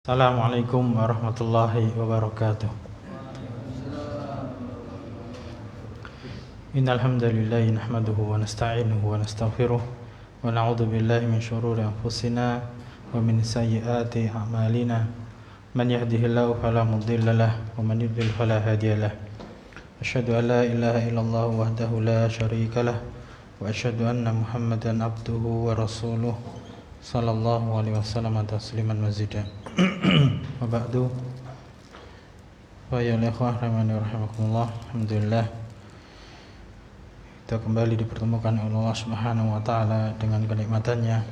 Assalamualaikum warahmatullahi wabarakatuh. Innal hamdalillah nahmaduhu wa nasta'inuhu wa nastaghfiruh wa na'udzu billahi min shururi anfusina wa min sayyiati a'malina. Man yahdihillahu fala mudilla lahu wa man yudlil fala hadiya lahu. Asyhadu an la ilaha illallah wahdahu la syarika lahu wa asyhadu anna Muhammadan abduhu wa rasuluh sallallahu alaihi wasallam tasliman mazidan. Wa ba'du. Wa ya ikhwah rahimani rahimakumullah. Alhamdulillah kita kembali dipertemukan oleh Allah Subhanahu wa taala dengan kenikmatannya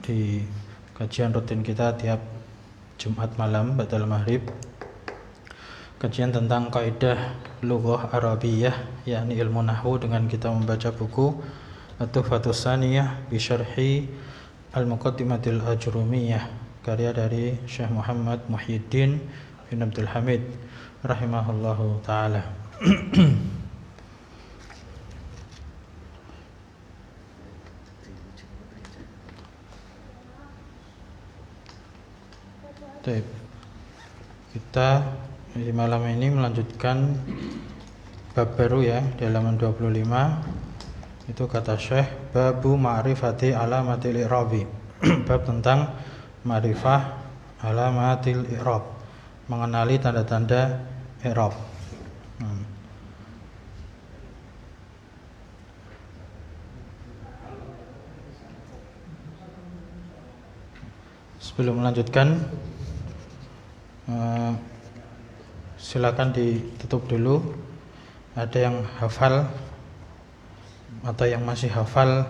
di kajian rutin kita tiap Jumat malam ba'dal maghrib. Kajian tentang kaidah lughah Arabiyah, yakni ilmu nahwu, dengan kita membaca buku At-Tuhfatus Tsaniyah bi Syarhi Al-Muqaddimatil Ajrumiyah, karya dari Syekh Muhammad Muhyiddin bin Abdul Hamid rahimahullahu taala. Baik. Kita di malam ini melanjutkan bab baru ya, di halaman 25. Itu kata Syekh, babu ma'rifati alamatil i'rabi. Bab tentang ma'rifah alamatil i'rab, mengenali tanda-tanda i'rab. Sebelum melanjutkan, silakan ditutup dulu. Ada yang hafal atau yang masih hafal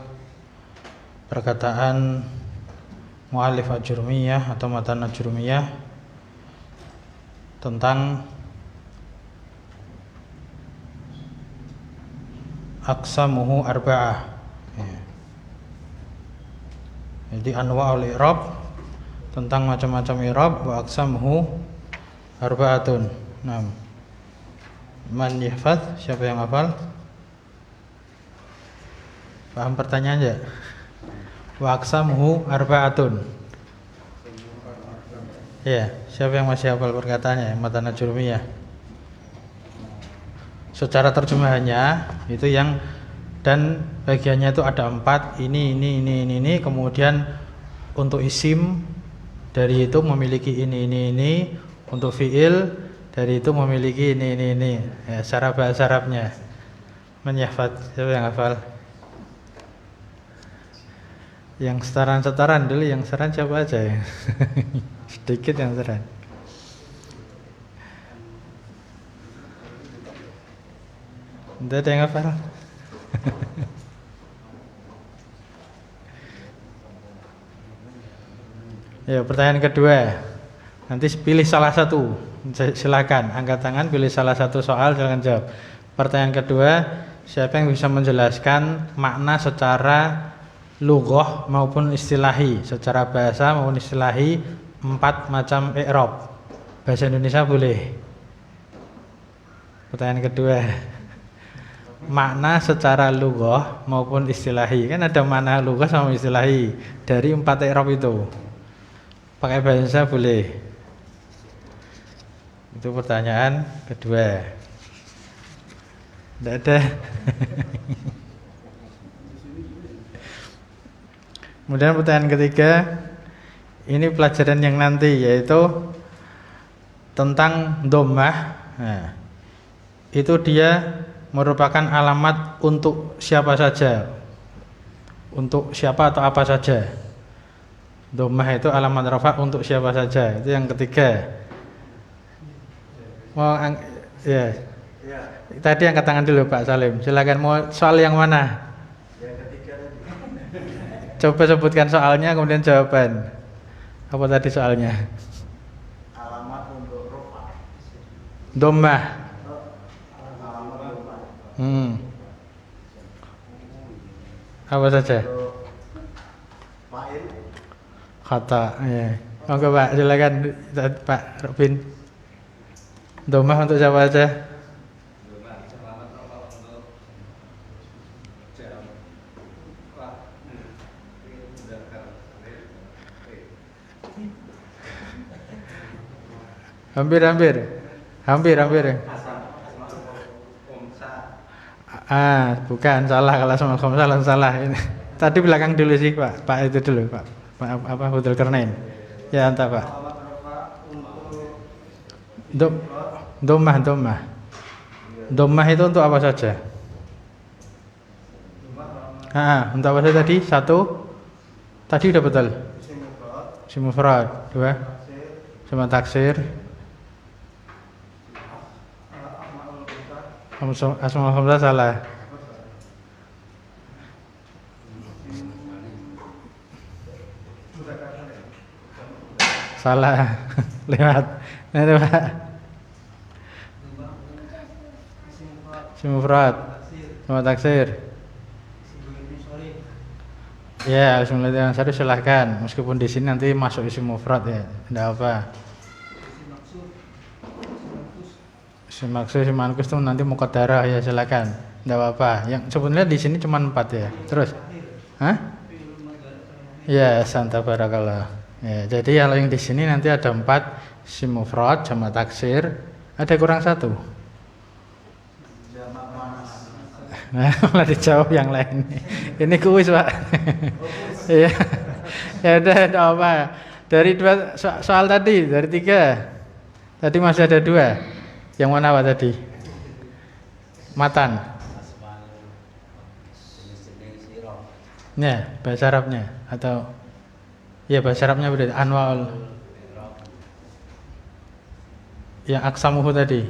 perkataan mu'allif Ajrumiyah atau matan Ajrumiyah tentang aqsamuhu arba'ah. Jadi anwa'ul i'rab, tentang macam-macam i'rab, wa aqsamuhu arba'atun. Nah, man yahfaz, siapa yang hafal? Paham pertanyaannya? Wa aqsamuhu arba'atun. Ya, siapa yang masih hafal perkataannya? Matan Ajrumiyah. Secara terjemahannya itu yang, dan bagiannya itu ada 4, ini. Kemudian untuk isim dari itu memiliki ini. Untuk fiil dari itu memiliki ini. Ya, secara bahasa Arabnya. Man yahfaz, siapa yang hafal? Yang setaran dulu, yang setaran siapa aja ya? Sedikit yang setaran. Tidak ada yang hafal? Ya, pertanyaan kedua. Nanti pilih salah satu. Silakan angkat tangan, pilih salah satu soal, silakan jawab. Pertanyaan kedua, siapa yang bisa menjelaskan makna secara lughah maupun istilahi, secara bahasa maupun istilahi 4 macam i'rab? Bahasa Indonesia boleh. Pertanyaan kedua, makna secara lughah maupun istilahi. Kan ada makna lughah sama istilahi dari 4 i'rab itu. Pakai bahasa Indonesia boleh. Itu pertanyaan kedua. Tidak ada. Kemudian pertanyaan ketiga, ini pelajaran yang nanti, yaitu tentang dhammah. Nah, itu dia merupakan alamat untuk siapa saja, untuk siapa atau apa saja. Dhammah itu alamat rafa' untuk siapa saja. Itu yang ketiga. Mau ya. Tadi angkat tangan dulu Pak Salim. Silakan, mau soal yang mana? Coba sebutkan soalnya, kemudian jawaban. Apa tadi soalnya? Alamat untuk rafa'. Dhammah. Alamat dhammah. Apa saja? Fa'il. Kata. Ya. Oke Pak, silakan Pak Robin. Dhammah untuk siapa saja? Hampir. Bukan, salah. Kalau asmaul khamsah langsung salah. Ini. Tadi belakang dulu sih, Pak. Pak itu dulu, Pak. Pak apa Hudul Karnain. Ya, entah, Pak. Domah. Domah itu untuk apa saja? Untuk apa saja tadi? 1. Tadi udah betul. Isim mufrad. 2. Sama taksir. Asmaul khamsah salah. Salah. Lewat. Nah, itu Pak. Isim mufrad. Sama taksir. Ya, bismillahirrahmanirrahim. Saya silahkan. Meskipun di sini nanti masuk isim mufrad ya, tidak apa. Isim maksud, isim manqus itu nanti muqaddarah ya, silakan. Tidak apa. Yang sebenarnya di sini cuma 4 ya. Terus, Ya, santa barakallah. Ya, jadi kalau yang di sini nanti ada 4 isim mufrad, jamak taksir. Ada kurang 1. Nah, malah dijawab yang lain. Ini kuis, Pak. Iya. Ya udah, tidak apa. Dari 2 soal tadi, dari 3. Tadi masih ada 2. Yang mana Pak tadi? Matan. Ya, bahasa Arabnya atau ya bahasa Arabnya berarti anwaul. Ya, aksamuhu tadi.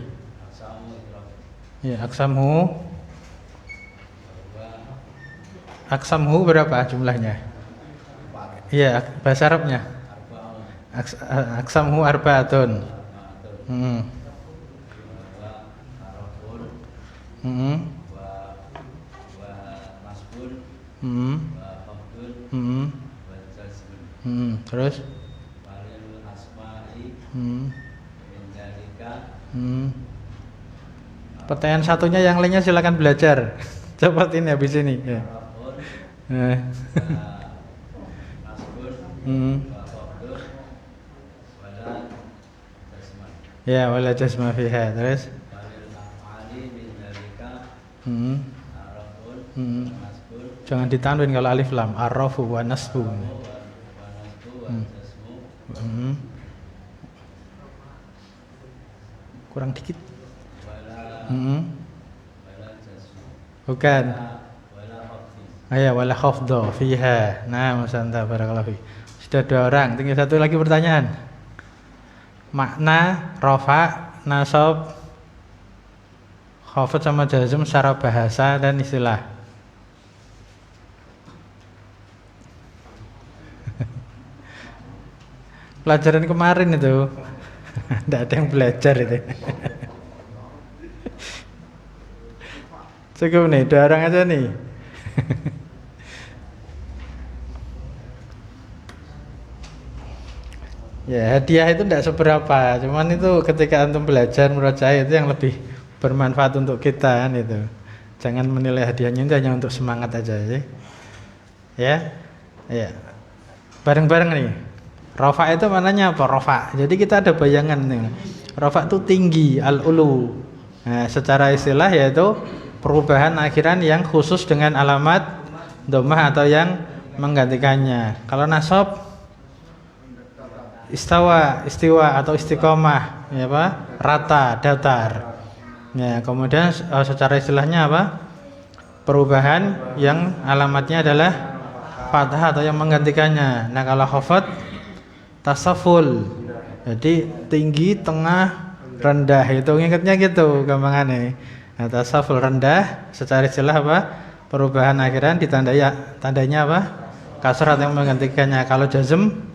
Ya, aksamuhu. Aksamuhu berapa jumlahnya? Iya, bahasa Arabnya. Aksamuhu arba'atun. Terus? Pertanyaan satunya yang lainnya silakan belajar. Cepat ini habis ini. Ya. Ya, wala jasma fiha. Terus? Jangan ditanwin kalau alif lam. Arrafu wa nasbu. Kurang dikit. Bukan. Ayah wala khafdha fiha. Nah, masanta barakallahu fi. Sudah 2 orang, tinggal 1 lagi pertanyaan. Makna rafa, nasab, khafd sama jazm secara bahasa dan istilah. Pelajaran kemarin itu. Tidak ada yang belajar itu. Cukup nih, 2 orang aja nih. Ya, hadiah itu tidak seberapa, cuman itu ketika antum belajar menurut saya itu yang lebih bermanfaat untuk kita kan itu. Jangan menilai hadiahnya itu hanya untuk semangat aja ya. Ya. Bareng-bareng nih. Rafa itu mananya apa? Rafa. Jadi kita ada bayangan nih. Rafa itu tinggi, al-ulu. Nah, secara istilah yaitu perubahan akhiran yang khusus dengan alamat dhammah atau yang menggantikannya. Kalau nasab istiwa atau istiqomah, ya apa? Rata, datar. Ya, kemudian secara istilahnya apa? Perubahan yang alamatnya adalah fathah atau yang menggantikannya. Nah, kalau khafad tasaful. Jadi tinggi, tengah, rendah. Itu ingatnya gitu gampangannya. Nah, tasaful rendah secara istilah apa? Perubahan akhiran tandanya apa? Kasrah yang menggantikannya. Kalau jazm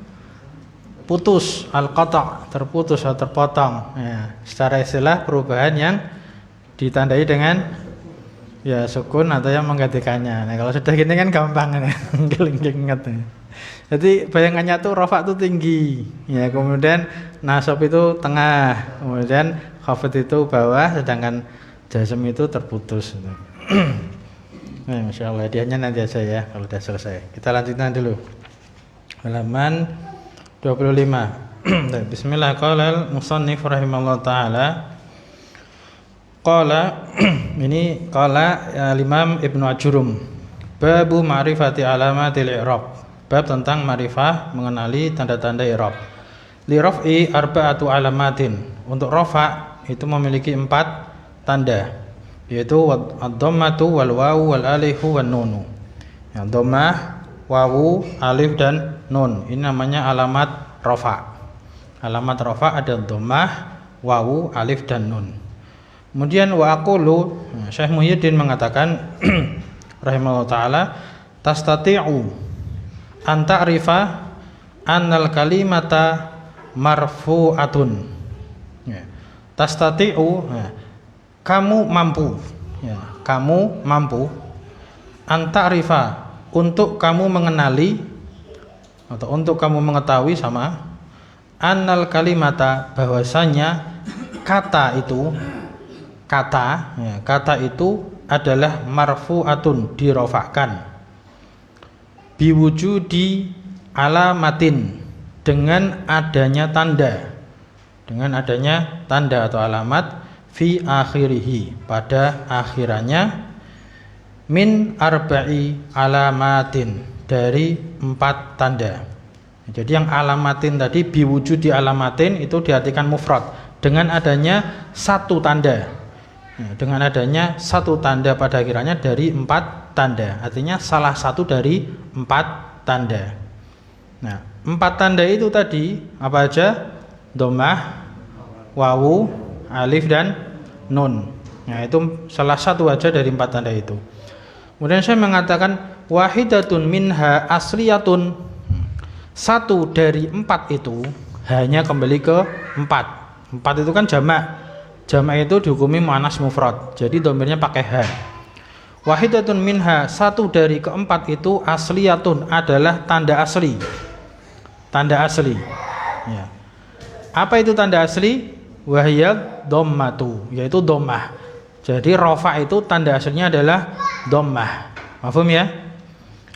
putus, al-qata', terputus atau terpotong. Ya, secara istilah perubahan yang ditandai dengan ya sukun atau yang menggantikannya. Nah, kalau sudah gini kan gampang ya. Ingat. Jadi bayangannya tuh rafa itu tinggi, ya, kemudian nasab itu tengah, kemudian khafd itu bawah, sedangkan jazm itu terputus. Nah, Masya Allah, hadiahnya nanti aja ya kalau sudah selesai. Kita lanjutkan dulu. Halaman 25. Bismillah. Qala al-musannif rahimahullah taala. Qala ini qala Imam Ibnu Ajurum. Babu ma'rifati alamatil i'rab. Bab tentang ma'rifah mengenali tanda-tanda i'rab. Li raf'i arba'atu alamatin. Untuk rafa itu memiliki 4 tanda, yaitu ad-dhammatu wal wawu wal alifu wan nunu. Ya, dhammah, wawu, alif dan nun. Ini namanya alamat rafa. Alamat rafa ada dhammah, wawu, alif dan nun. Kemudian wa aqulu, Syekh Muhyiddin mengatakan rahimahullah taala, tastati'u an ta'rifa annal kalimata marfu'atun. Ya. Tastati'u, ya, kamu mampu, ya, kamu mampu an ta'rifa, untuk kamu mengenali atau untuk kamu mengetahui sama annal kalimata, bahwasanya kata itu adalah marfu'atun, dirofakkan, biwujudi alamatin, dengan adanya tanda atau alamat, fi akhirihi, pada akhirannya, min arba'i alamatin, dari 4 tanda. Jadi yang alamatin tadi, biwujudi alamatin, itu diartikan mufrad, dengan adanya 1 tanda. Dengan adanya 1 tanda pada akhirannya dari 4 tanda. Artinya salah satu dari 4 tanda. Nah, 4 tanda itu tadi apa aja? Dhammah, wawu, alif dan nun. Nah, itu salah satu aja dari 4 tanda itu. Kemudian saya mengatakan wahidatun minha asliyatun. 1 dari 4 itu hanya kembali ke 4. 4 itu kan jamak. Jamak itu dihukumi muannas mufrad. Jadi dhamirnya pakai ha. Wahidatun minha, 1 dari keempat itu asliyatun, adalah tanda asli. Tanda asli. Ya. Apa itu tanda asli? Wahiyad dhammatu, yaitu dhammah. Jadi rafa itu tanda aslinya adalah dhammah. Paham ya?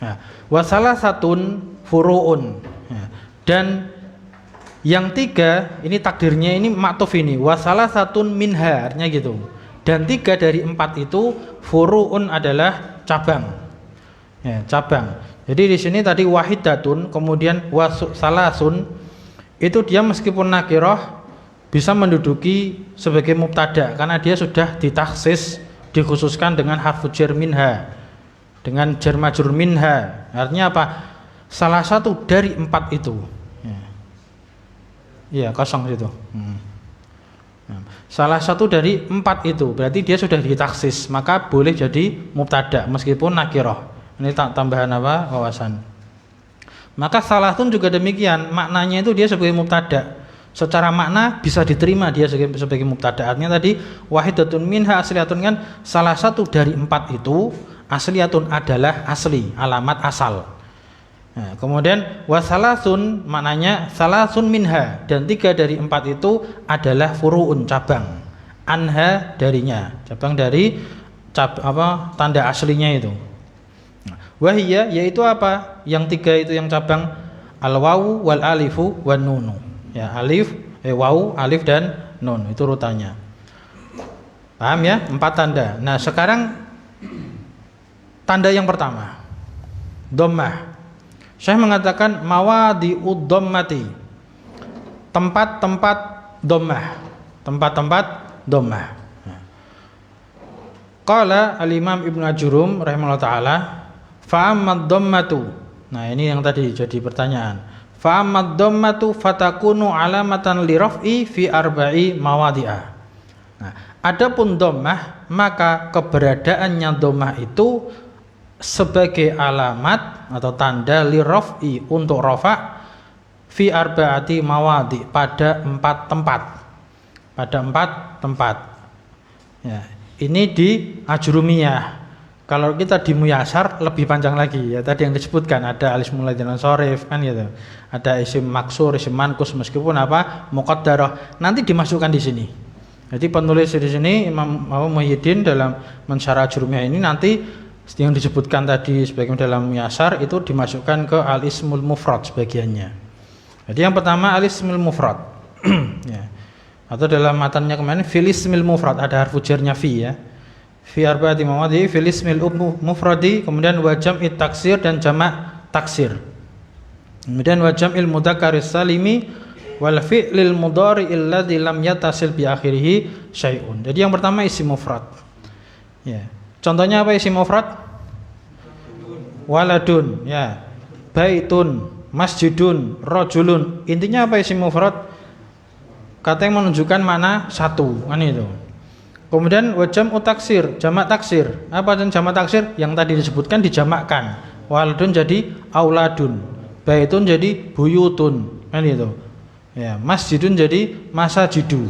Nah, wa salasatun furu'un. Ya. Dan yang 3 ini takdirnya ini maktuf ini, wa salasatun minha, artinya gitu. Dan 3 dari 4 itu furu'un, adalah cabang. Ya, cabang. Jadi di sini tadi wahidatun, kemudian wasalasun, itu dia meskipun nakirah bisa menduduki sebagai mubtada karena dia sudah ditaksis, dikhususkan dengan harfu jar minha, dengan jar majrur minha. Artinya apa? Salah satu dari 4 itu. Iya, kosong situ. Salah satu dari 4 itu berarti dia sudah ditaksis, maka boleh jadi mubtada meskipun nakirah. Ini tambahan apa? Wawasan. Maka salatun juga demikian, maknanya itu dia sebagai mubtada. Secara makna bisa diterima dia sebagai mubtada. Artinya tadi wahidatun minha asliyatun, kan salah satu dari 4 itu asliyatun, adalah asli, alamat asal. Nah, kemudian wasalasun, maknanya salasun minha, dan 3 dari 4 itu adalah furu'un, cabang, anha, darinya, cabang dari tanda aslinya itu. Wahiyya, yaitu apa? Yang 3 itu yang cabang, al-wawu wal alifu wan nunu. Ya, wawu, alif dan nun, itu urutannya. Paham ya? 4 tanda. Nah, sekarang tanda yang pertama, dhammah. Saya mengatakan mawadi'ud dhammati, tempat-tempat dhammah, tempat-tempat dhammah. Qala al-Imam Ibnu Ajurum rahimahullah taala, fa ammad dhammatu. Nah, ini yang tadi jadi pertanyaan. Fa ammad dhammatu fatakunu alamatan li raf'i fi arba'i mawadi'a. Nah, adapun dhammah, maka keberadaannya dhammah itu sebagai alamat atau tanda li raf'i, untuk rafa, fi arba'ati mawadi, pada 4 tempat. Pada 4 tempat. Ya, ini di ajrumiyah. Kalau kita di muyasar lebih panjang lagi ya. Tadi yang disebutkan ada alis mulai dengan sorif kan gitu. Ada isim maksur, isim mankus, meskipun apa? Muqaddarah. Nanti dimasukkan di sini. Jadi penulis di sini Imam Muhyiddin dalam mensyarah ajrumiyah ini nanti yang disebutkan tadi sebagian dalam muyasar itu dimasukkan ke al-ismul mufrad sebagiannya. Jadi yang pertama al-ismul mufrad. Ya. Atau dalam matannya kemarin fil ismil mufrad, ada harfu jarnya fi ya. Fi arba'ati mawadhi fil ismil mufradi, kemudian wa jam'i taksir dan jamak taksir. Kemudian wa jam'il mudzakkari salimi wal fi'lil mudhari alladzi lam yattasil bi akhirih syai'un. Jadi yang pertama isim mufrad. Ya. Contohnya apa isim mufrad? Waladun, ya. Baitun, masjidun, rajulun. Intinya apa isim mufrad? Kata yang menunjukkan mana satu, kan itu. Kemudian wajam utaksir, jamak taksir. Apa dan jamak taksir? Yang tadi disebutkan dijamakkan. Waladun jadi auladun, baitun jadi buyutun, kan itu. Ya, masjidun jadi masajidu,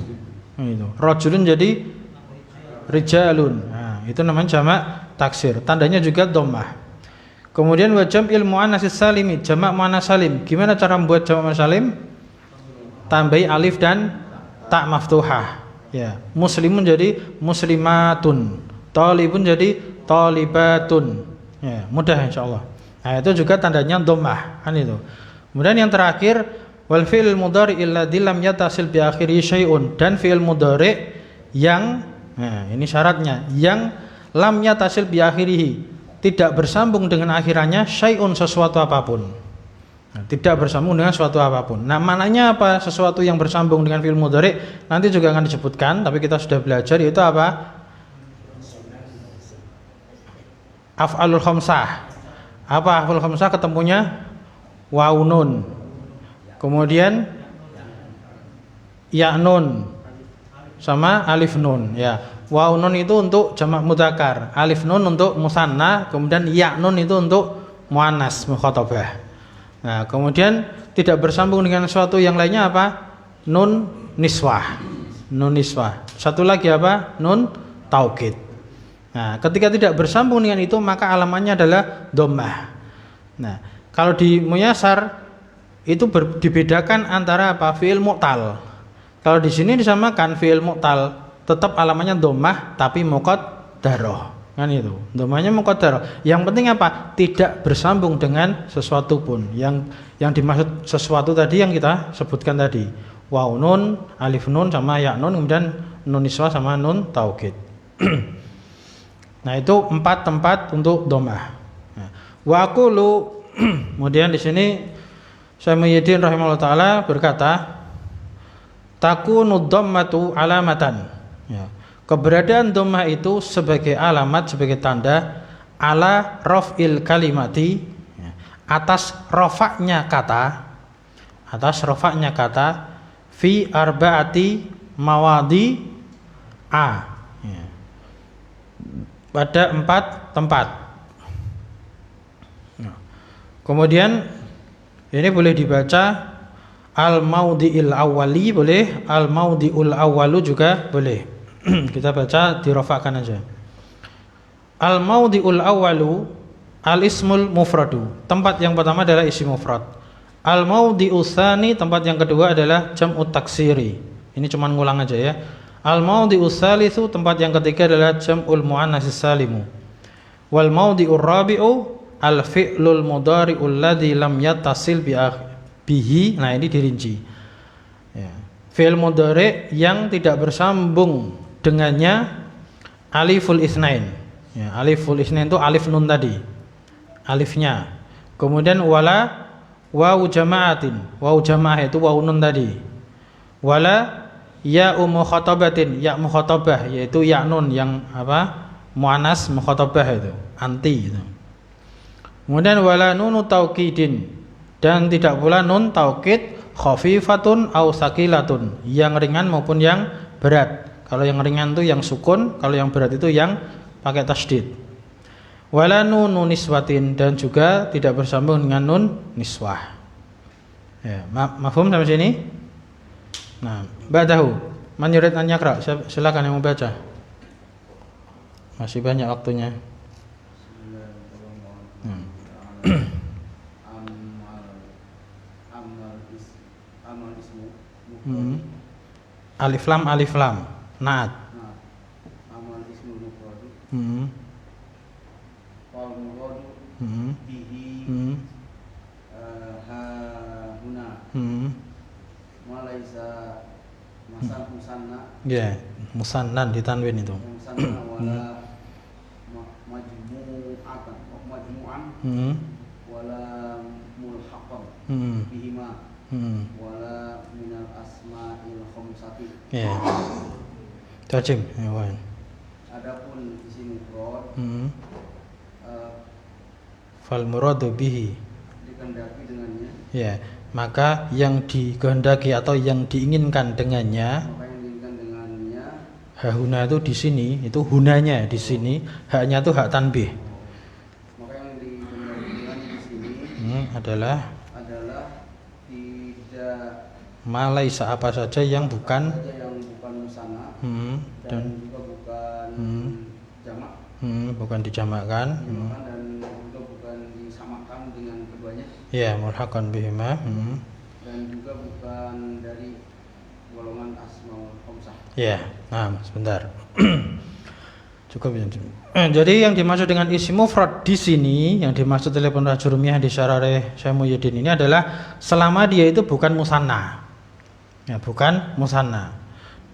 kan itu. Rajulun jadi rijalun. Nah, itu namanya jamak taksir. Tandanya juga dhammah. Kemudian wajam ilmu anasis salimi, jamak muannas salim. Gimana cara membuat jamak muannas salim? Tambahi alif dan tak maftuhah. Ya, muslimun jadi muslimatun, talibun jadi talibatun. Ya, mudah insyaallah. Nah, itu juga tandanya dhammah, kan itu. Kemudian yang terakhir wal fi'il mudhari alladzi lam yattasil bi akhirih syai'un, dan fi'il mudhari yang, nah ini syaratnya, yang lam yattasil bi akhirih, tidak bersambung dengan akhirannya syai'un, sesuatu apapun. Nah, tidak bersambung dengan suatu apapun. Nah, maknanya apa sesuatu yang bersambung dengan fi'il mudhari? Nanti juga akan disebutkan, tapi kita sudah belajar, yaitu apa? Af'alul khamsah. Apa af'alul khamsah? Ketemunya wawu nun. Kemudian ya nun sama alif nun, ya. Wawu nun itu untuk jamak mudzakkar, alif nun untuk musanna, kemudian ya nun itu untuk muannas mukhatabah. Nah, kemudian tidak bersambung dengan sesuatu yang lainnya apa? Nun niswah. Nun niswah. Satu lagi apa? Nun taukid. Nah, ketika tidak bersambung dengan itu, maka alamannya adalah dhammah. Nah, kalau di muyasar itu dibedakan antara apa? Fi'il mu'tal. Kalau di sini disamakan fi'il mu'tal, tetap alamannya dhammah tapi muqaddarah. Kan itu, dhammahnya muqaddarah. Yang penting apa? Tidak bersambung dengan sesuatu pun. Yang dimaksud sesuatu tadi yang kita sebutkan tadi. Wawu nun, alif nun sama ya nun, kemudian nun niswah sama nun taukid. Nah, itu 4 tempat untuk dhammah. Nah, wa aqulu kemudian di sini Syekh Muhyiddin rahimahullah taala berkata, takunu dhammatu alamatan. Ya. Keberadaan dhammah itu sebagai alamat, sebagai tanda ala raf'il kalimati, ya, atas rafa'nya kata fi arba'ati mawadi a, ya, pada 4 tempat. Ya. Kemudian ini boleh dibaca al-maudhi'il awwali boleh, al-maudhi'ul awwalu juga boleh. Kita baca dirafa'kan aja. Al-maudhi'ul awwalu al-ismul mufradu. Tempat yang pertama adalah isim mufrad. Al-maudhi'u tsani, tempat yang kedua adalah jam'ut taksiri. Ini cuma ngulang aja ya. Al-maudhi'u tsalitsu, tempat yang ketiga adalah jam'ul muannatsis salimu. Wal maudhi'ur rabi'u al-fi'lul mudhari'ul ladzi lam yattasil bihi. Nah, ini dirinci. Ya. Fi'il mudhari yang tidak bersambung dengannya aliful isnain. Ya, aliful isnain itu alif nun tadi. Alifnya. Kemudian wala wawu jama'atin. Wawu jama'ah itu wawu nun tadi. Wala ya'u mukhatabatin, ya mukhatabah yaitu ya nun yang apa? Muannas mukhatabah itu, anti itu. Kemudian wala nunu taukidin, dan tidak pula nun taukid khafifatun au sakilatun, yang ringan maupun yang berat. Kalau yang ringan itu yang sukun, kalau yang berat itu yang pakai tasydid. Wala nunu niswatin, dan juga tidak bersambung dengan nun niswah. Ya, mafhum sampai sini? Nah, ba'dahu man yurid an yaqra, silakan yang mau baca. Masih banyak waktunya. Alif lam naat. Amal ismul mufrad. Wal murad bihi ha huna. musanna Ya, musannan ditanwin itu. musanna wala majmu'an Hmm. wala mulhaqan Hmm. bihima Hmm. wala minal asma'il khamsati. Ya. Tajim, ya Wan. Adapun isim mufrad Fal muradu bihi. dikehendaki dengannya, Ya, maka yang dikehendaki atau yang diinginkan dengannya, maka yang diinginkan dengannya hahuna itu di sini, itu hunanya di sini, haknya itu hak tanbih. maka yang dikehendaki dengannya di sini Adalah tidak malaisa apa saja yang bukan saja yang bukan musanna dan dan juga bukan jamak bukan dijamakkan. dan juga bukan disamakan dengan keduanya Ya, mulhaqan bihima. dan juga bukan dari golongan asmaul khamsah. Ya, nah sebentar. Cukup ya. Jadi yang dimaksud dengan isim mufrad di sini, yang dimaksud oleh penulis Jurumiyah di Syarah Syekh Muhyiddin ini adalah selama dia itu bukan musanna. Ya, bukan musanna.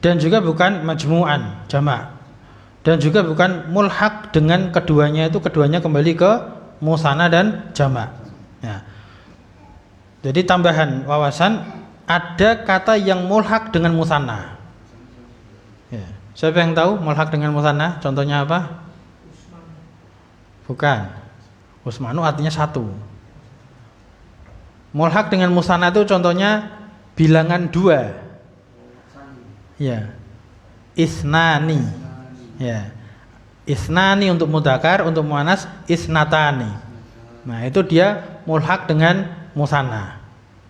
Dan juga bukan majmu'an, jamak. Dan juga bukan mulhaq dengan keduanya kembali ke musanna dan jamak. Ya. Jadi tambahan wawasan, ada kata yang mulhaq dengan musanna. Ya. Siapa yang tahu mulhaq dengan musanna? Contohnya apa? Bukan. Usmanu artinya satu. Mulhaq dengan musanna itu contohnya bilangan 2. Ya. Isnani. Ya. Isnani untuk mudzakkar, untuk muannas isnatani. Nah, itu dia mulhaq dengan musanna.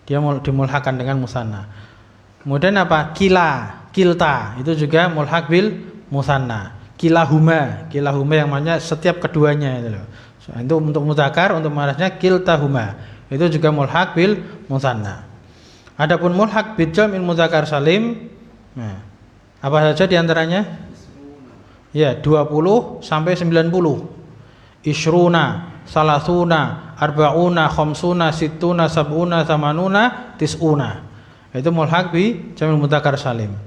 Dia dimulhaqkan dengan musanna. Kemudian apa? Kilta, itu juga mulhaq bil musanna. Kilahuma yang maknanya setiap keduanya itu loh. So, itu untuk mudzakkar, untuk muannasnya kiltahuma. Itu juga mulhaq bil musanna. Adapun mulhaq bil jam'il mudzakkar salim, nah, apa saja diantaranya? Ya, 20 sampai 90. Isruna, salasuna, arba'una, khamsuna, sittuna, sab'una, thamanuna, tis'una. Itu mulhaq bi jam'il mudzakkar salim.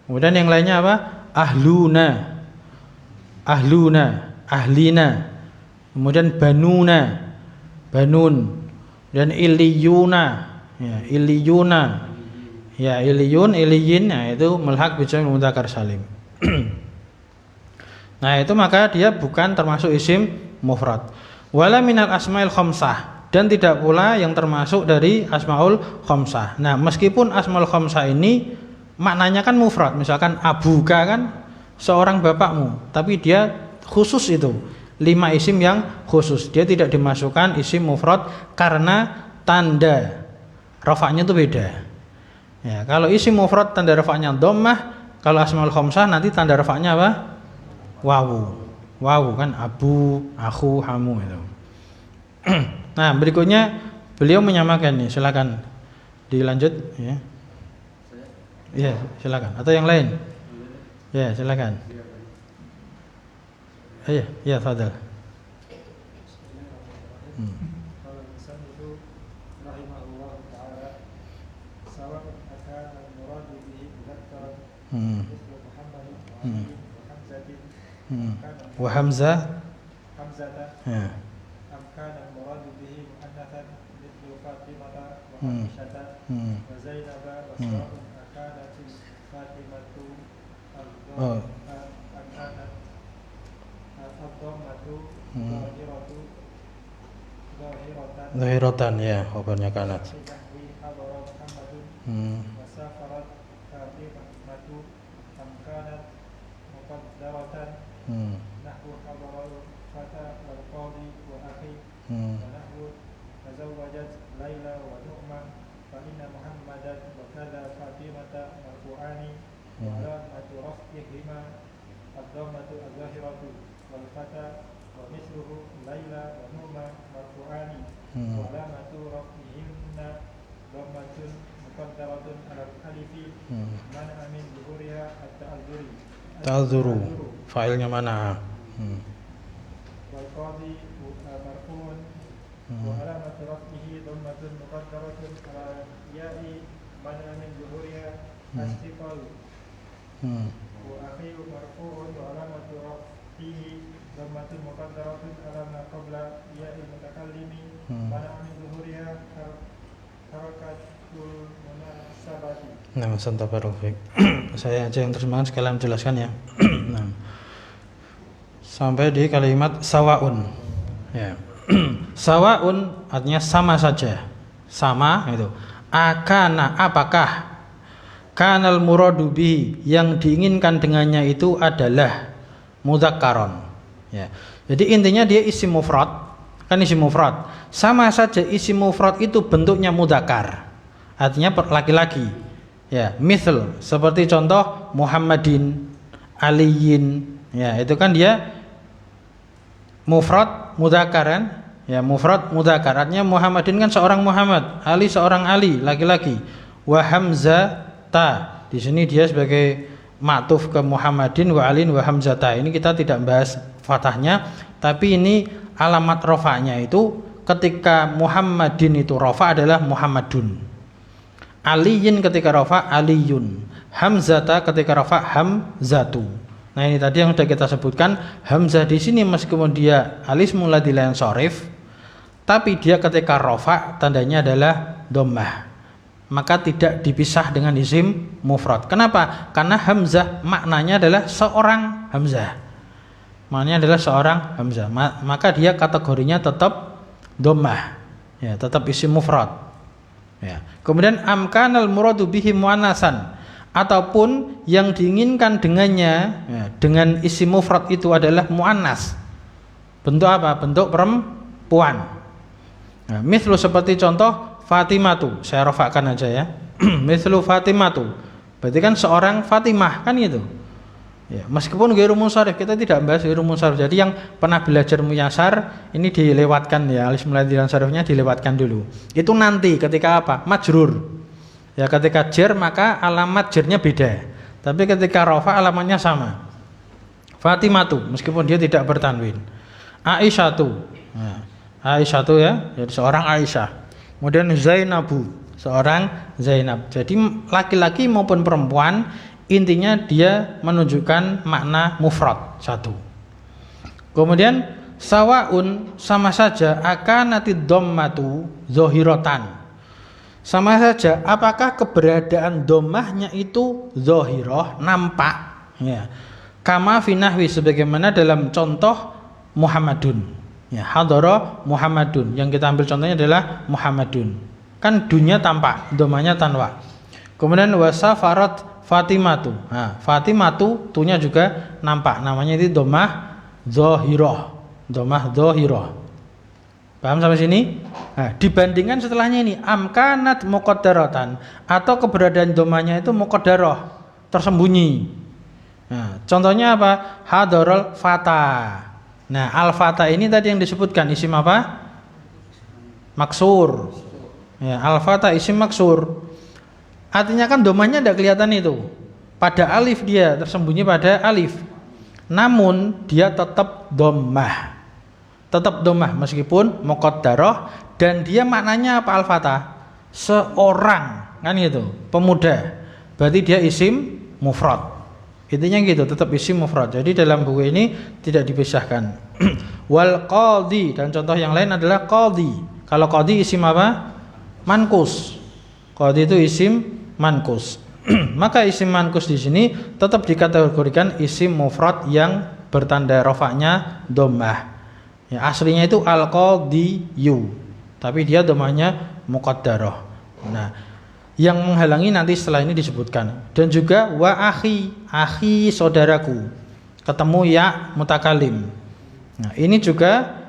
Kemudian yang lainnya apa? Ahluna, ahlina. Kemudian banuna, banun. Dan iliyuna, ya, iliyuna. Ya, iliyun, iliyin, nah, itu mulhaq bi jam'il mudzakkar salim. Nah, itu maka dia bukan termasuk isim mufrad. Wala minal asmail khamsah, dan tidak pula yang termasuk dari asmaul khamsah. Nah, meskipun asmaul khamsah ini maknanya kan mufrad, misalkan abuka kan seorang bapakmu, tapi dia khusus itu 5 isim yang khusus, dia tidak dimasukkan isim mufrad karena tanda rafa'nya itu beda. Ya, kalau isim mufrad tanda rafa'nya dhammah, kalau asmaul khamsah nanti tanda rafa'nya apa? Wawu kan, abu, akhu, hamu itu. Nah, berikutnya beliau menyamakan nih, silakan dilanjut ya. Iya, silakan. Atau yang lain? Ya, silakan. Iya, fadal. Kalau insan itu rahimahullah ta'ala sawa akan murad bihi mudakkar mislu Muhammad wa Hamzah ya. Amkan murad bihi muannatsan mislu Fatimah wa Aisyah wa Zainab wa Sa'd akanat Fatimatu akanat ad-dhammatu zahiratan ya, khabarnya kanat. Wasafarat Fatimatu amkanat muqaddaratan nahwu hadarul fata wal qadi wa akhi wa nahwu tazawwajat Laila wa Nu'man fa inna Muhammadan wa kadha Fatimata marfu'ani wa alamatu raf'ihima ad-dhammatu az-zahiratu wal fata wa misluhu Laila wa Nu'man marfu'ani wa alamatu raf'ihimna dhammatun muqaddaratun ala al-alifi mana min zuhuriha ta'adzuru fa'ilnya mana? wal qadi marfu'un wa alamatu raf'ihi dhammatun muqaddaratun ala ya'i mana min zuhuriha astiqal wa akhiru marfu'un wa alamatu raf'ihi dhammatun muqaddaratun ala ma qabla ya'il mutakallimi mana min zuhuriha harakatul munasabati. Nah, santabarofik. Saya aja yang terjemahkan sekalian menjelaskan ya. Nah, sampai di kalimat sawaun. Ya. Sawaun artinya sama saja. Sama itu. Akana apakah? Kanal muradu bihi yang diinginkan dengannya itu adalah mudzakkaron. Ya. Jadi intinya dia isim mufrad, kan isim mufrad. Sama saja isim mufrad itu bentuknya mudzakkar. Artinya laki-laki. Ya, misal seperti contoh Muhammadin, Aliyin. Ya, itu kan dia mufrad mudzakkar kan? Ya, mufrad mudzakkar. Artinya Muhammadin kan seorang Muhammad, Ali seorang Ali, laki-laki. Wa Hamzata. Di sini dia sebagai ma'tuf ke Muhammadin wa Alin wa Hamzata. Ini kita tidak bahas fathahnya, tapi ini alamat rafa'nya itu ketika Muhammadin itu rafa' adalah Muhammadun. Aliyin ketika rafa' Aliyun. Hamzata ketika rafa' Hamzatu. Nah, ini tadi yang sudah kita sebutkan. Hamzah di sini meskipun dia alis mula dilayan sorif, tapi dia ketika rafa' tandanya adalah dhammah. Maka tidak dipisah dengan isim mufrad. Kenapa? Karena hamzah maknanya adalah seorang hamzah. Maknanya adalah seorang hamzah. Maka dia kategorinya tetap dhammah. Ya, tetap isim mufrad. Ya. Kemudian amkanal muradu bihi muannasan, ataupun yang diinginkan dengannya ya, dengan isim mufrad itu adalah muannas. Bentuk apa? Bentuk perempuan. Nah, mislu seperti contoh Fatimatu, saya rafa'kan aja ya. Mislu Fatimatu. Berarti kan seorang Fatimah kan itu. Ya, meskipun ghairu munsharif, kita tidak bahas ghairu munsharif. Jadi yang pernah belajar muyasar ini dilewatkan ya, alis muladilan syarifnya dilewatkan dulu. Itu nanti ketika apa? Majrur. Ya, ketika jar maka alamat jarnya beda. Tapi ketika rafa alamatnya sama. Fatimatu meskipun dia tidak bertanwin. Aisyatu. Nah, Aisyatu ya, jadi seorang Aisyah. Kemudian Zainabu, seorang Zainab. Jadi laki-laki maupun perempuan intinya dia menunjukkan makna mufrad satu. Kemudian sawaun sama saja akanatid dhammatu zahiratan. Sama saja apakah keberadaan dhammahnya itu zahirah, nampak ya. Kama fi nahwi sebagaimana dalam contoh Muhammadun. Ya, hadara Muhammadun. Yang kita ambil contohnya adalah Muhammadun. Kan dunya tampak, dhammahnya tanwa. Kemudian wasafarat Fatimatu. Nah, Fatimatu tunya juga nampak. Namanya itu dhammah dhahirah. Dhammah dhahirah. Paham sampai sini? Nah, dibandingkan setelahnya ini amkanat muqaddaratan atau keberadaan dhammahnya itu muqaddarah, tersembunyi. Nah, contohnya apa? Hadarul fata. Nah, al-fata ini tadi yang disebutkan isim apa? Maksur. Ya, al-fata isim maksur. Artinya kan dhammahnya tidak kelihatan itu. Pada alif dia tersembunyi pada alif. Namun dia tetap dhammah. Tetap dhammah meskipun muqaddarah dan dia maknanya apa al-fatah? Seorang, kan gitu, pemuda. Berarti dia isim mufrad. Intinya gitu, tetap isim mufrad. Jadi dalam buku ini tidak dipisahkan. Wal qadhi, dan contoh yang lain adalah qadhi. Kalau qadhi isim apa? Mankus. Qadhi itu isim mankus. Maka isim mankus di sini tetap dikategorikan isim mufrad yang bertanda rafa'nya dhammah. Ya, aslinya itu al-qadhiyu, tapi dia dhammahnya muqaddarah. Nah, yang menghalangi nanti setelah ini disebutkan. Dan juga wa akhi saudaraku. Ketemu ya mutakalim. Nah, ini juga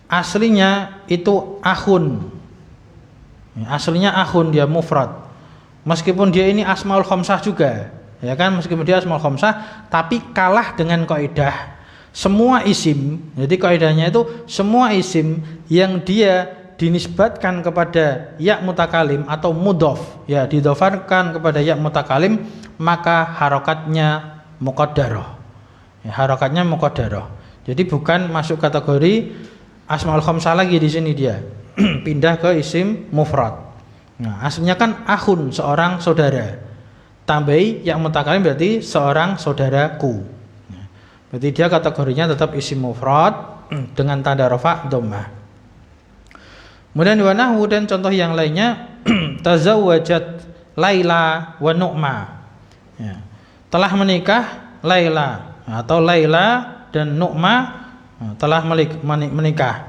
aslinya itu akhun. Ya, aslinya akhun, dia mufrad. Meskipun dia ini asmaul khamsah juga, ya kan, meskipun dia asmaul khamsah, tapi kalah dengan kaidah semua isim. Jadi kaidahnya itu semua isim yang dia dinisbatkan kepada ya mutakalim atau mudhof, ya didhofarkan kepada ya mutakalim, maka harokatnya muqaddarah. Ya, harokatnya muqaddarah. Jadi bukan masuk kategori asmaul khamsah lagi di sini dia. Pindah ke isim mufrad. Nah, aslinya kan akhun, seorang saudara. tambahi ya mutakalim berarti seorang saudaraku. Berarti dia kategorinya tetap isim mufrad dengan tanda rafa dhammah. Kemudian wa nahwu dan contoh yang lainnya tazawwajat Laila wa Nu'ma. Ya. Telah menikah Laila atau Laila dan Nu'ma telah menikah.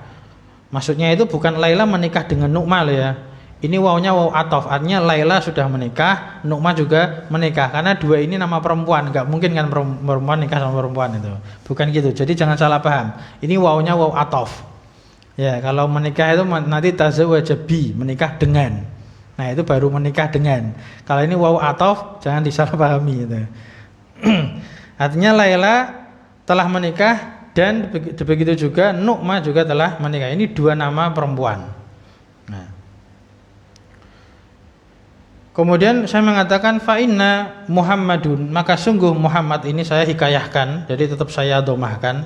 Maksudnya itu bukan Laila menikah dengan Nu'ma loh ya. Ini wawunya waw ataf, artinya Laila sudah menikah, Nu'ma juga menikah. Karena dua ini nama perempuan, nggak mungkin kan perempuan nikah sama perempuan itu. Bukan gitu. Jadi jangan salah paham. Ini wawunya waw ataf. Ya, kalau menikah itu nanti tazawwaja bi, menikah dengan. Nah, itu baru menikah dengan. Kalau ini waw ataf, jangan disalahpahami itu. Artinya Laila telah menikah dan begitu juga Nu'ma juga telah menikah. Ini dua nama perempuan. Nah. Kemudian saya mengatakan fa'inna Muhammadun, maka sungguh Muhammad ini saya hikayahkan, jadi tetap saya domahkan.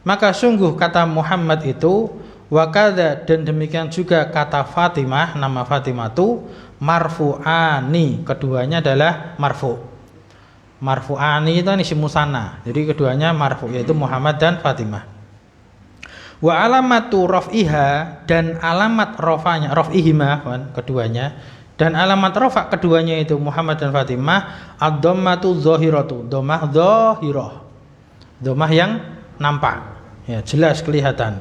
Maka sungguh kata Muhammad itu wakada dan demikian juga kata Fatimah, nama Fatimah itu marfu'ani, keduanya adalah marfu'. Marfu'ani itu isim musanna, jadi keduanya marfu', yaitu Muhammad dan Fatimah. Wa alamatu raf'iha, dan alamat rafa'nya, raf'ihima keduanya, dan alamat rafa' keduanya itu Muhammad dan Fatimah ad-dhammatu dhahiratu, dhammah dhahirah, dhammah yang nampak, ya, jelas kelihatan.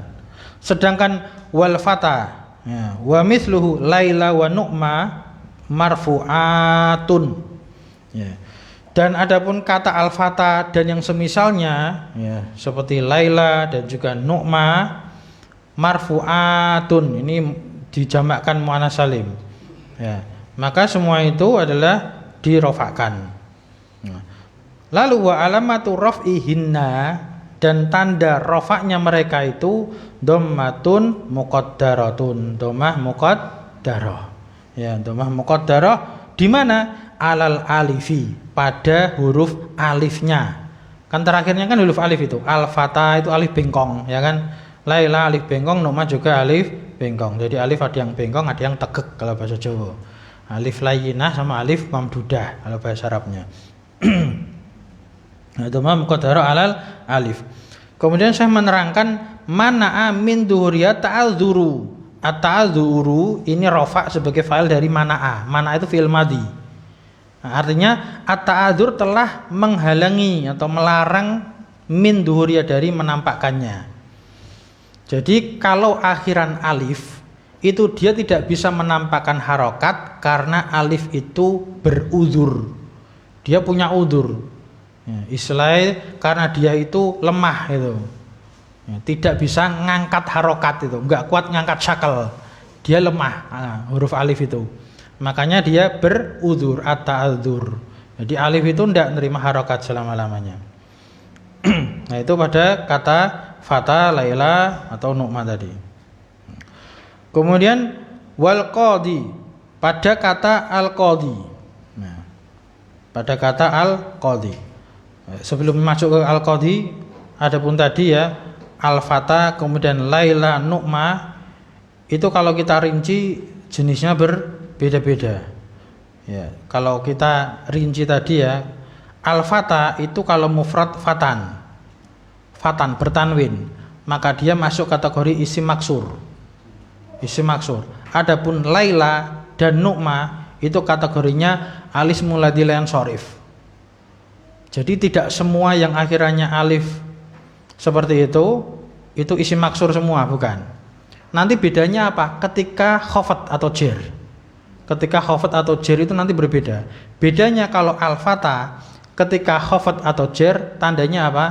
Sedangkan wal fata, ya, wa mithluhu Laila wa Nu'ma marfu'atun, ya. Dan adapun kata al-fata dan yang semisalnya, ya, seperti Laila dan juga Nu'ma marfu'atun, ini dijamakkan muannas salim. Ya, maka semua itu adalah dirofakkan. Lalu wa alamatu raf'ihinna, dan tanda rofaknya mereka itu dhammatun muqaddaratun, dhammah muqaddarah. Ya, dhammah muqaddarah di mana? Alal alifi, pada huruf alifnya. Kan terakhirnya kan huruf alif itu. Al-fata itu alif bengkong, ya kan? Laila alif bengkong, Nu'ma juga alif bengkong. Jadi alif ada yang bengkong, ada yang tegek kalau bahasa Jawa. Alif layyinah sama alif mamdudah kalau bahasa Arabnya. Nah, itu muqaddarah alal alif. Kemudian saya menerangkan mana'a min dhuhuriyat ta'adzuru. At-ta'adzuru ini rafa' sebagai fa'il dari mana'a. Mana'a itu fi'il madhi. Nah, artinya at-ta'adzur telah menghalangi atau melarang min dhuhuriyat dari menampakkannya. Jadi kalau akhiran alif itu dia tidak bisa menampakkan harokat karena alif itu berudzur. Dia punya udzur. Ya, istilahnya karena dia itu lemah itu. Ya, tidak bisa ngangkat harokat itu, enggak kuat ngangkat syakal. Dia lemah, huruf alif itu. Makanya dia berudzur, at-ta'adzur. Jadi alif itu enggak nerima harokat selama-lamanya. Nah, itu pada kata Fata, Laila atau Nu'ma tadi. Kemudian wal qadi, pada kata al qadi. Nah, pada kata al qadi. Sebelum masuk ke al qadi, adapun tadi ya al fata kemudian Laila Nu'ma itu kalau kita rinci jenisnya berbeda-beda. Ya, kalau kita rinci tadi ya al fata itu kalau mufrad fatan. Fatan bertanwin, maka dia masuk kategori isim maksur. Isim maksur. Adapun Laila dan Nu'ma itu kategorinya alis muladi layan sorif. Jadi tidak semua yang akhirannya alif seperti itu isim maksur semua, bukan. Nanti bedanya apa? Ketika khafat atau jer. Ketika khafat atau jer itu nanti berbeda. Bedanya kalau al-fata ketika khafat atau jer tandanya apa?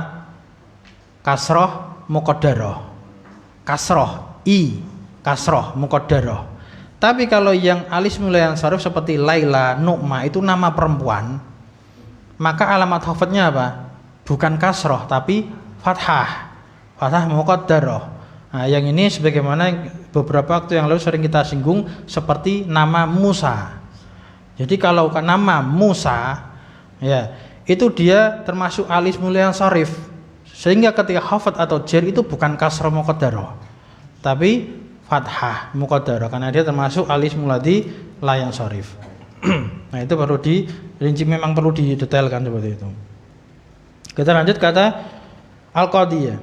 Kasroh muqaddarah. Kasroh kasroh muqaddarah. Tapi kalau yang alis mulayan sarif seperti Laila, Nu'ma itu nama perempuan, maka alamat khafadnya apa? Bukan kasroh tapi fathah. Fathah muqaddarah. Nah, yang ini sebagaimana beberapa waktu yang lalu sering kita singgung seperti nama Musa. Jadi kalau nama Musa ya, itu dia termasuk alis mulayan sarif. Sehingga ketika khafad atau jer itu bukan kasroh muqaddarah tapi fathah muqaddarah karena dia termasuk alis muladi layan sharif. Nah, itu perlu rinci memang perlu didetailkan seperti itu. Kita lanjut kata al-qadhi ya.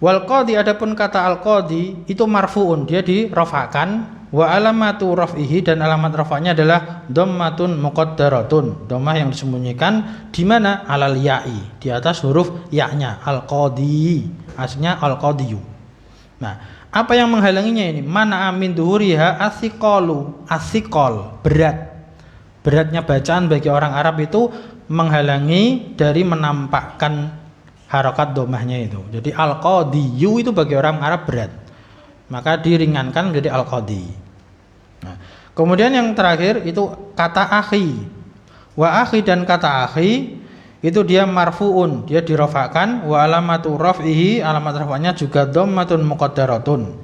Wal qadhi, adapun kata al-qadhi itu marfuun, dia dirafa'kan, wa alamatu raf'ihi, dan alamat rafa'nya adalah dhammatun muqaddaratun, dhammah yang disembunyikan di mana? Alal ya'i, di atas huruf ya-nya, al-qadhi, aslinya al-qadhiyu. Nah, apa yang menghalanginya ini? Mana amin duhuriha athiqalu, athiqal, berat. Beratnya bacaan bagi orang Arab itu menghalangi dari menampakkan harokat domahnya itu. Jadi al-qadhiyu itu bagi orang Arab berat, maka diringankan menjadi al-qadhi. Nah, kemudian yang terakhir itu kata akhi. Wa akhi, dan kata akhi itu dia marfuun, dia dirafa'kan, wa alamatu raf'ihi, alamat rafa'nya juga dhammatun muqaddaratun.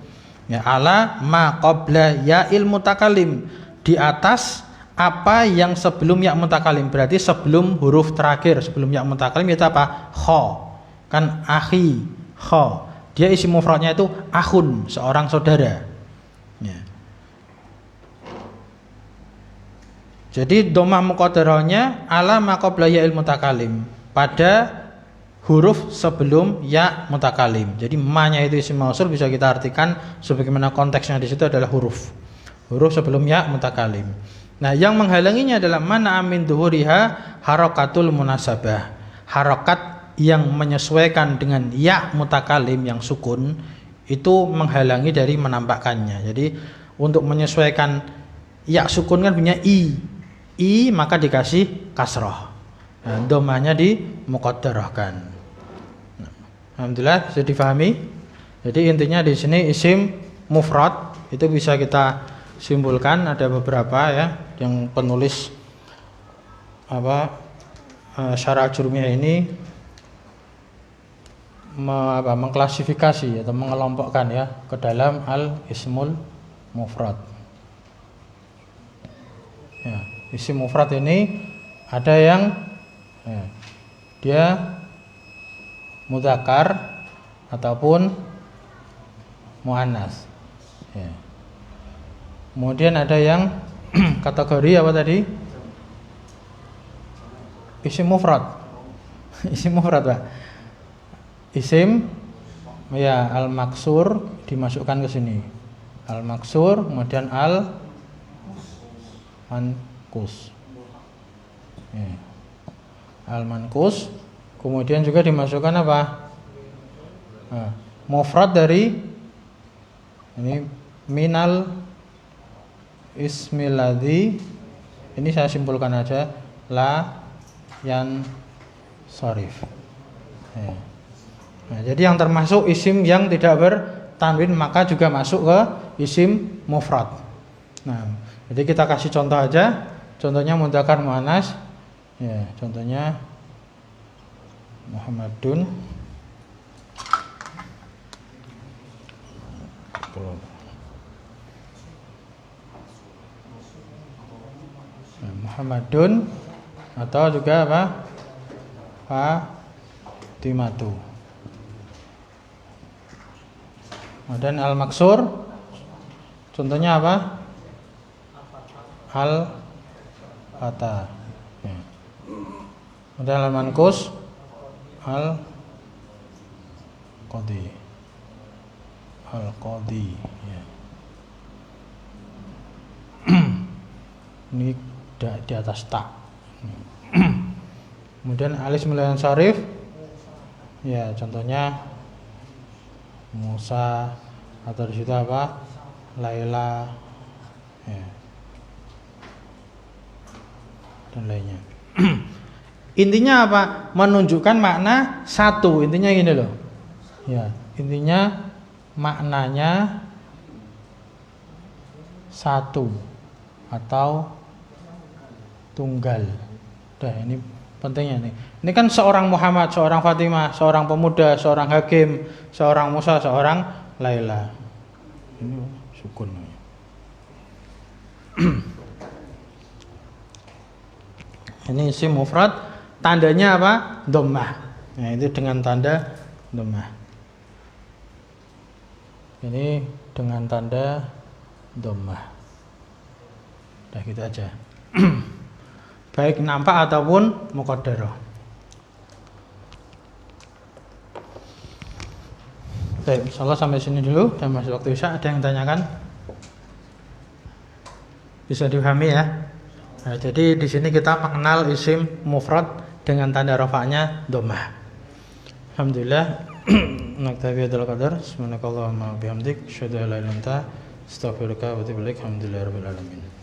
Ya, ala ma qabla ya'il mutakallim, di atas apa yang sebelum ya mutakalim, berarti sebelum huruf terakhir, sebelum ya mutakalim itu apa? Kha. Kan akhi, kha. Dia isim mufradnya itu akhun, seorang saudara. Ya. Jadi dhammah muqaddarahnya ala ma qabla ya'il mutakalim, pada huruf sebelum ya mutakalim. Jadi ma-nya itu isim mausul, bisa kita artikan sebagaimana konteksnya di situ adalah huruf sebelum ya mutakalim. Nah, yang menghalanginya adalah mana amin duhuriha harakatul munasabah, harokat yang menyesuaikan dengan ya mutakalim yang sukun itu menghalangi dari menampakkannya. Jadi untuk menyesuaikan ya sukun kan punya i, maka dikasih kasroh. Nah, dhammahnya di muqaddarahkan. Nah, alhamdulillah sudah difahami. Jadi intinya di sini isim mufrad itu bisa kita simpulkan, ada beberapa ya yang penulis Syarah Jurumiyah ini mengklasifikasi atau mengelompokkan ya ke dalam al-ismul mufrad. Ya, isim mufrad ini ada yang dia mudzakkar ataupun muannas. Ya. Kemudian ada yang kategori apa tadi? Isim mufrad. Isim mufrad, Pak. Isim ya al-maksur dimasukkan ke sini. Al-maksur, kemudian al-manqus. Ya. Al-manqus, kemudian juga dimasukkan apa? Nah, mufrad dari ini minal ismil ladzi, ini saya simpulkan aja, la yan sharif. Ya. Nah, jadi yang termasuk isim yang tidak bertanwin maka juga masuk ke isim mufrad. Nah, jadi kita kasih contoh aja. Contohnya mudzakkar muannas. Ya, contohnya Muhammadun. Nah, Muhammadun atau juga apa? Fatimatu. Dan al-maksur contohnya apa? Al-fata. Ya. Kemudian al-manqus al-qadhi. Al-qadhi ya. Ini di atas tak. Kemudian al-ismul syarif ya, contohnya Musa, atau di situ apa? Laila ya. Dan lainnya. Intinya apa? Menunjukkan makna satu. Intinya gini loh. Ya, intinya maknanya satu atau tunggal. Dah, ini pentingnya nih. Ini kan seorang Muhammad, seorang Fatimah, seorang pemuda, seorang hakim, seorang Musa, seorang Laila. Ini sukun. Ini isim mufrad, tandanya apa? Dhammah. Nah, itu dengan tanda dhammah. Ini dengan tanda dhammah. Dah gitu aja. baik nampak ataupun muqaddarah. Baik, insyaallah sampai sini dulu. Dan masih waktu isya, ada yang tanyakan? Bisa dipahami ya? Nah, jadi di sini kita mengenal isim mufrad dengan tanda rafa'nya dhammah. Alhamdulillah. Naktabi hadzal qadar. Subhanakallahumma wa bihamdik, asyhadu an la ilaha illa anta, astaghfiruka wa atubu ilaik. Alhamdulillahirabbil alamin.